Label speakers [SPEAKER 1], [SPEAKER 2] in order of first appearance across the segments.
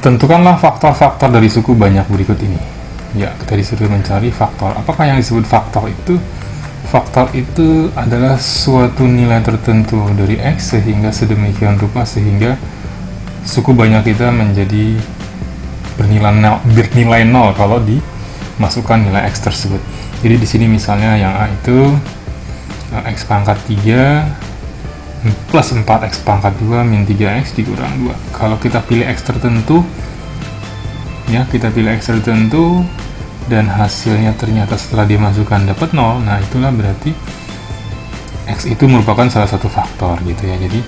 [SPEAKER 1] Tentukanlah faktor-faktor dari suku banyak berikut ini. Ya, kita disuruh mencari faktor. Apakah yang disebut faktor itu? Faktor itu adalah suatu nilai tertentu dari X sehingga sedemikian rupa sehingga suku banyak kita menjadi bernilai 0 kalau dimasukkan nilai X tersebut. Jadi di sini misalnya yang A itu X pangkat 3 plus 4x pangkat 2 min 3x dikurang 2. Kalau kita pilih X tertentu, ya kita pilih X tertentu dan hasilnya ternyata setelah dimasukkan dapat 0, nah itulah berarti X itu merupakan salah satu faktor gitu ya. Jadi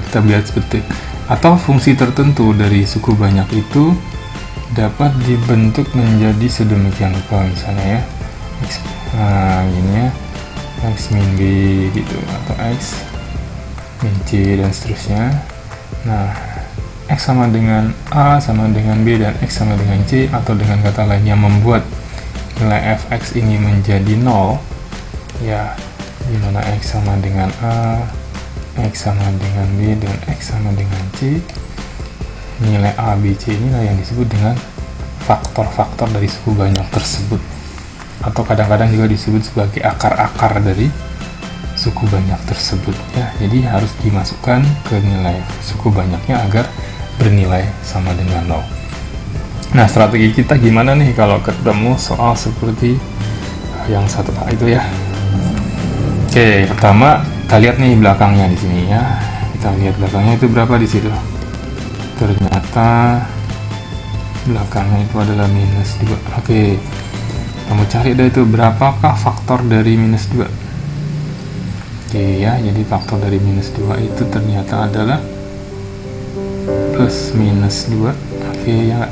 [SPEAKER 1] kita lihat seperti atau fungsi tertentu dari suku banyak itu dapat dibentuk menjadi sedemikian rupa, misalnya ya X, gini ya, X min B gitu, atau X min C dan seterusnya. Nah, X sama dengan A sama dengan B dan X sama dengan C, atau dengan kata lain yang membuat nilai fx ini menjadi 0 ya, dimana X sama dengan A, X sama dengan B dan X sama dengan C. Nilai A, B, C inilah yang disebut dengan faktor-faktor dari suku banyak tersebut, atau kadang-kadang juga disebut sebagai akar-akar dari suku banyak tersebut ya. Jadi harus dimasukkan ke nilai suku banyaknya agar bernilai sama dengan 0. Nah, strategi kita gimana nih kalau ketemu soal seperti yang satu A itu ya. Oke, pertama kita lihat nih belakangnya di sini ya. Kita lihat belakangnya itu berapa di situ. Ternyata belakangnya itu adalah minus 2. Oke, kamu cari deh itu berapakah faktor dari minus 2. Oke ya, jadi faktor dari minus 2 itu ternyata adalah plus minus 2. Oke ya,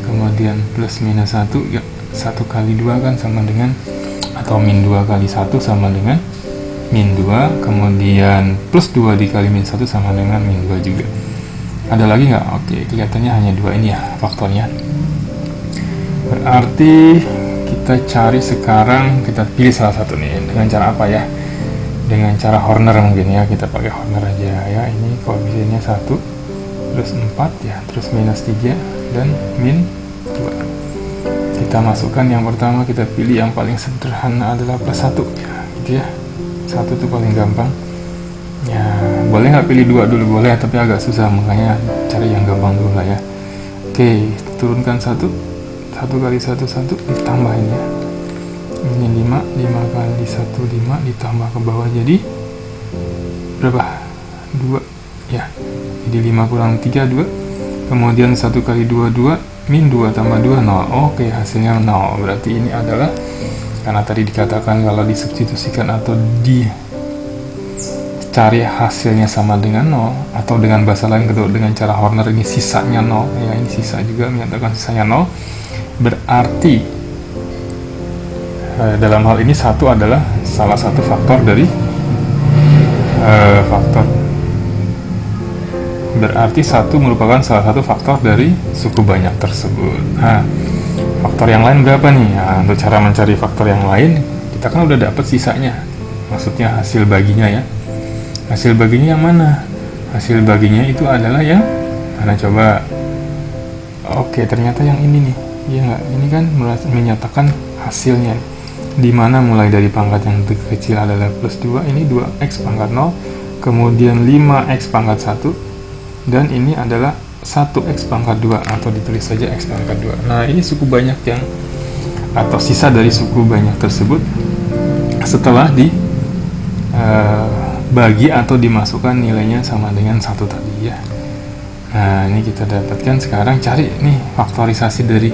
[SPEAKER 1] kemudian plus minus 1 ya, 1 kali 2 kan sama dengan, atau min 2 kali 1 sama dengan min 2, kemudian plus 2 dikali min 1 sama dengan min 2 juga. Ada lagi nggak? Oke, kelihatannya hanya 2 ini ya faktornya. Berarti kita cari sekarang, kita pilih salah satu nih. Dengan cara apa ya? Dengan cara Horner mungkin ya, kita pakai Horner aja ya. Ini koefisiennya 1, terus 4 ya, terus minus 3 dan min 2. Kita masukkan yang pertama, kita pilih yang paling sederhana adalah plus 1 ya, gitu ya. 1 itu paling gampang ya. Boleh nggak pilih 2 dulu? Boleh, tapi agak susah, makanya cari yang gampang dulu lah ya. Oke, turunkan 1 kali 1 ditambahin ya, ini 5 kali 1 5 ditambah ke bawah jadi berapa? 2 ya, jadi 5 kurang 3 2, kemudian 1 kali 2 2, min 2 tambah 2 0. Oke, hasilnya 0. Berarti ini adalah, karena tadi dikatakan kalau disubstitusikan atau dicari hasilnya sama dengan 0, atau dengan bahasa lain dengan cara Horner ini sisanya 0 ya, ini sisa juga menyatakan sisanya 0. Berarti dalam hal ini 1 adalah salah satu faktor dari berarti 1 merupakan salah satu faktor dari suku banyak tersebut. Nah, faktor yang lain berapa nih? Nah, untuk cara mencari faktor yang lain, kita kan udah dapat sisanya, maksudnya hasil baginya ya. Hasil baginya yang mana? Hasil baginya itu adalah yang mana coba? Oke, ternyata yang ini nih. Iya nggak? Ini kan menyatakan hasilnya, dimana mulai dari pangkat yang kecil adalah plus 2, ini 2x pangkat 0, kemudian 5x pangkat 1, dan ini adalah 1x pangkat 2, atau ditulis saja x pangkat 2. Nah, ini suku banyak yang, atau sisa dari suku banyak tersebut setelah dibagi atau dimasukkan nilainya sama dengan 1 tadi ya. Nah, ini kita dapatkan. Sekarang cari nih faktorisasi dari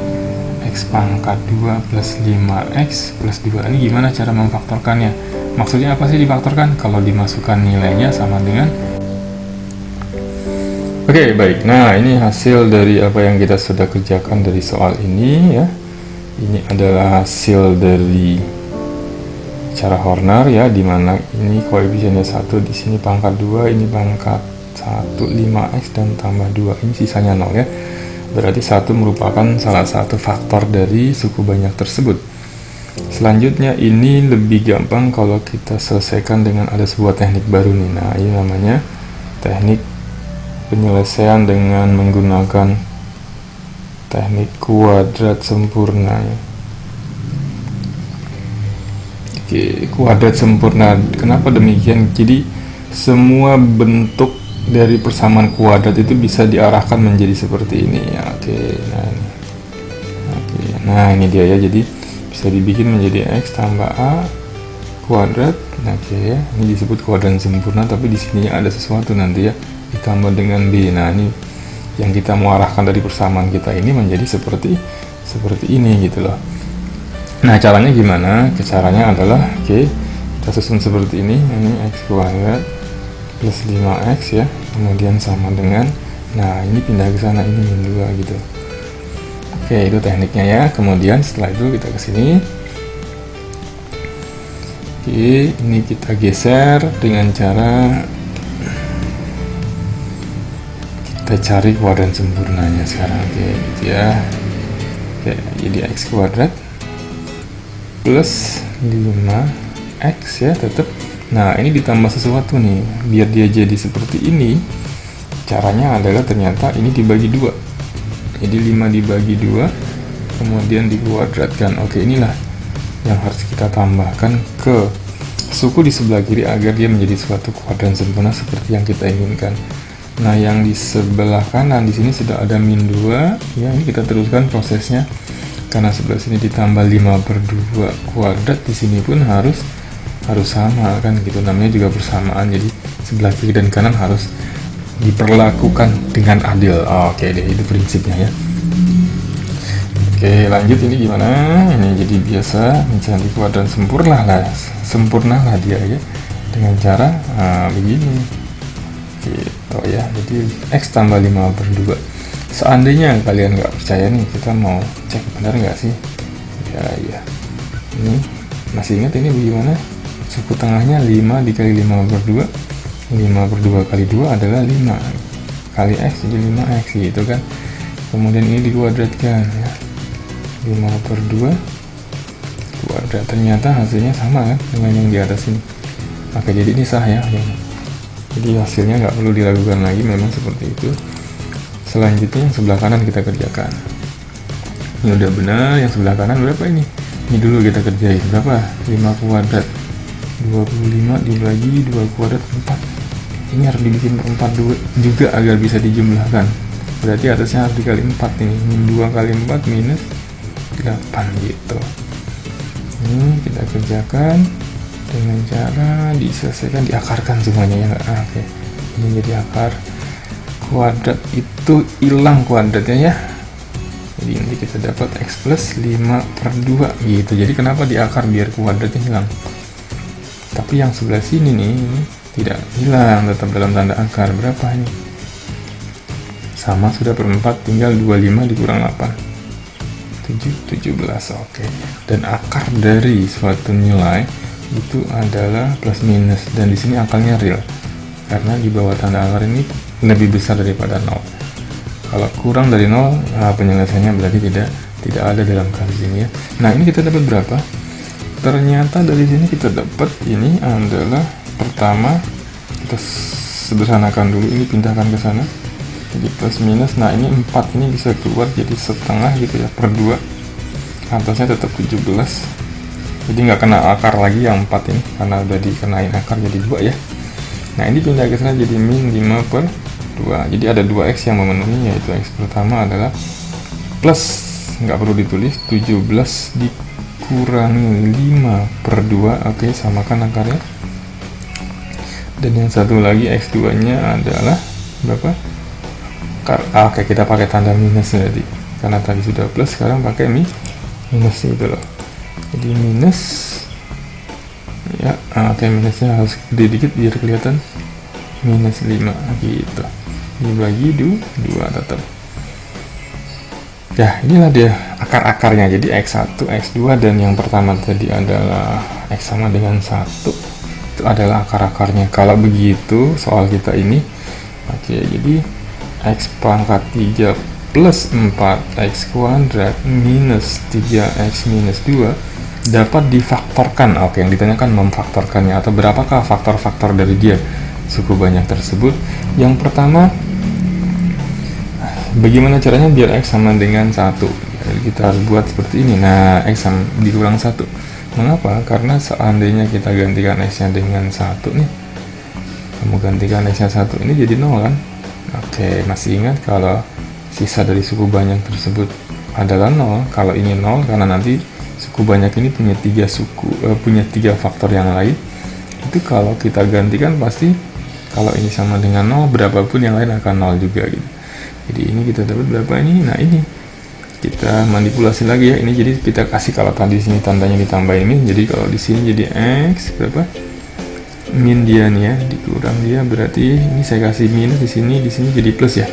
[SPEAKER 1] x pangkat 2 plus 5x plus 2. Ini gimana cara memfaktorkannya? Maksudnya apa sih difaktorkan? Kalau dimasukkan nilainya sama dengan. Oke, baik. Nah, ini hasil dari apa yang kita sudah kerjakan dari soal ini ya. Ini adalah hasil dari cara Horner ya, dimana ini koefisiennya 1, di sini pangkat 2, ini pangkat 1 5x dan tambah 2, ini sisanya 0 ya. Berarti 1 merupakan salah satu faktor dari suku banyak tersebut. Selanjutnya ini lebih gampang kalau kita selesaikan dengan ada sebuah teknik baru nih. Nah, ini namanya teknik penyelesaian dengan menggunakan teknik kuadrat sempurna ya. Oke, kuadrat sempurna. Kenapa demikian? Jadi semua bentuk dari persamaan kuadrat itu bisa diarahkan menjadi seperti ini ya. Nah ini dia ya. Jadi bisa dibikin menjadi x tambah a kuadrat. Ya, ini disebut kuadrat sempurna. Tapi di sini ada sesuatu nanti ya, ditambah dengan b. Nah ini yang kita mau arahkan dari persamaan kita ini menjadi seperti ini gitu loh. Nah caranya gimana? Caranya adalah kita susun seperti ini x kuadrat plus 5x ya, kemudian sama dengan, nah ini pindah ke sana, ini min 2 gitu. Itu tekniknya ya. Kemudian setelah itu kita ke sini. Ini kita geser dengan cara kita cari kuadrat sempurnanya sekarang. Gitu ya. Jadi x kuadrat plus 5x ya tetap. Nah ini ditambah sesuatu nih biar dia jadi seperti ini. Caranya adalah ternyata ini dibagi 2. Jadi 5 dibagi 2 kemudian dikuadratkan. Inilah yang harus kita tambahkan ke suku di sebelah kiri agar dia menjadi suatu kuadrat sempurna seperti yang kita inginkan. Nah yang di sebelah kanan di sini sudah ada min 2 ya. Ini kita teruskan prosesnya. Karena sebelah sini ditambah 5/2 kuadrat, di sini pun harus sama kan gitu, namanya juga persamaan. Jadi sebelah kiri dan kanan harus diperlakukan dengan adil. Deh itu prinsipnya ya. Lanjut ini gimana? Ini jadi biasa mencari kuadrat sempurna lah dia ya dengan cara begini gitu ya. Jadi x tambah 5/2. Seandainya kalian nggak percaya nih, kita mau cek benar nggak sih ya. Ini masih ingat ini bagaimana? Suku tengahnya 5 dikali 5/2. 5/2 kali 2 adalah 5 kali x, jadi 5x gitu kan. Kemudian ini dikuadratkan ya, 5/2 kuadrat. Ternyata hasilnya sama kan dengan yang di atas ini. Jadi ini sah ya. Jadi hasilnya nggak perlu diragukan lagi, memang seperti itu. Selanjutnya yang sebelah kanan kita kerjakan. Ini udah benar. Yang sebelah kanan berapa ini? Ini dulu kita kerjain. Berapa? 5 kuadrat 25 dibagi 2 kuadrat 4. Ini harus dibikin 4 juga agar bisa dijumlahkan. Berarti atasnya harus dikali 4 ini. Min 2 kali 4 minus 8 gitu. Ini kita kerjakan dengan cara diselesaikan, diakarkan semuanya ya. Ini jadi akar kuadrat itu hilang kuadratnya ya. Jadi nanti kita dapat x plus 5/2 gitu. Jadi kenapa diakar? Biar kuadratnya hilang. Tapi yang sebelah sini nih ini tidak hilang, tetap dalam tanda akar. Berapa ini? Sama sudah per 4, tinggal 25 dikurang 8 17. Dan akar dari suatu nilai itu adalah plus minus, dan di sini akalnya real karena di bawah tanda akar ini lebih besar daripada 0. Kalau kurang dari 0, penyelesaiannya berarti tidak ada dalam kasus ini ya. Nah ini kita dapat berapa? Ternyata dari sini kita dapat ini adalah, pertama kita sederhanakan dulu, ini pindahkan ke sana jadi plus minus. Nah ini 4 ini bisa keluar jadi setengah gitu ya, per 2. Atasnya tetap 17. Jadi nggak kena akar lagi yang 4 ini karena udah dikenain akar jadi 2 ya. Nah ini pindah ke sana jadi min 5/2. Jadi ada 2x yang memenuhi, yaitu x pertama adalah plus, nggak perlu ditulis, 17 dikurangi 5/2. Samakan akarnya. Dan yang satu lagi x2 nya adalah berapa? Kita pakai tanda minus tadi karena tadi sudah plus, sekarang pakai minus itu loh. Jadi minus ya. Minusnya harus gede dikit biar kelihatan, minus 5 gitu, dibagi 2 tetap ya. Inilah dia akar-akarnya. Jadi x1, x2, dan yang pertama tadi adalah x sama dengan 1, itu adalah akar-akarnya. Kalau begitu soal kita ini jadi x pangkat 3 plus 4x kuadrat minus 3x minus 2 dapat difaktorkan. Yang ditanyakan memfaktorkannya atau berapakah faktor-faktor dari dia suku banyak tersebut. Yang pertama Bagaimana caranya biar X sama dengan 1? Kita harus buat seperti ini. Nah, X sama dikurang 1. Mengapa? Karena seandainya kita gantikan X nya dengan 1 nih, kamu gantikan X nya 1, ini jadi 0 kan? Oke, masih ingat kalau sisa dari suku banyak tersebut adalah 0. Kalau ini 0, karena nanti suku banyak ini punya tiga faktor yang lain. Itu kalau kita gantikan pasti kalau ini sama dengan 0, berapapun yang lain akan 0 juga gitu. Jadi ini kita dapat berapa ini? Nah, ini kita manipulasi lagi ya. Ini jadi kita kasih, kalau tadi sini tandanya ditambahin min, jadi kalau di sini jadi X berapa? Min dia nih ya, dikurang dia, berarti ini saya kasih minus di sini jadi plus ya.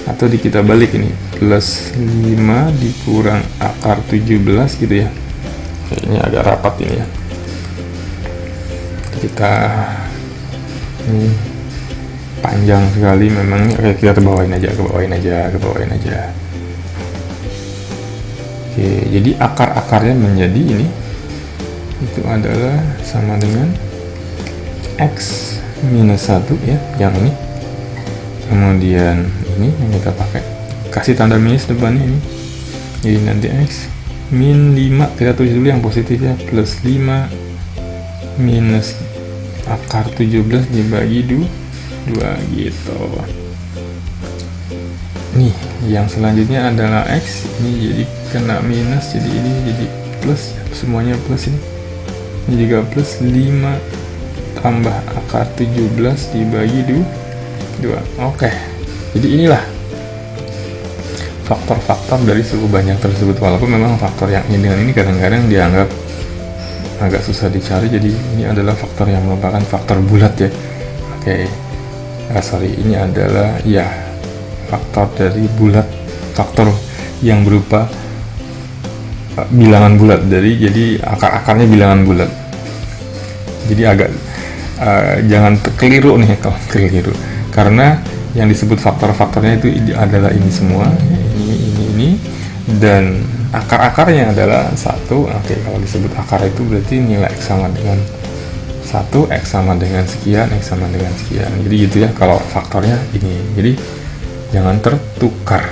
[SPEAKER 1] Atau kita balik ini, plus 5 dikurang akar 17 gitu ya. Kayaknya agak rapat ini ya. Kita ini panjang sekali memang. Oke, kita kebawain aja. Oke, jadi akar-akarnya menjadi ini, itu adalah sama dengan X minus 1 ya, yang ini. Kemudian ini yang kita pakai, kasih tanda minus depannya ini, jadi nanti X min 5, kita tulis dulu yang positif ya, plus 5 minus akar 17 dibagi 2 gitu. Nih yang selanjutnya adalah X, ini jadi kena minus, jadi ini jadi plus, semuanya plus ini juga plus 5 tambah akar 17 dibagi 2. Oke, jadi inilah faktor-faktor dari suku banyak tersebut. Walaupun memang faktor yang ini dengan ini kadang-kadang dianggap agak susah dicari, jadi ini adalah faktor yang merupakan faktor bulat ya. Oke, ini adalah ya faktor dari bulat, faktor yang berupa bilangan bulat, jadi akar-akarnya bilangan bulat. Jadi agak jangan keliru nih kalau keliru, karena yang disebut faktor-faktornya itu adalah ini semua, ini dan akar-akarnya adalah 1. Oke, kalau disebut akar itu berarti nilai X sama dengan 1, X sama dengan sekian, X sama dengan sekian. Jadi gitu ya kalau faktornya ini. Jadi jangan tertukar.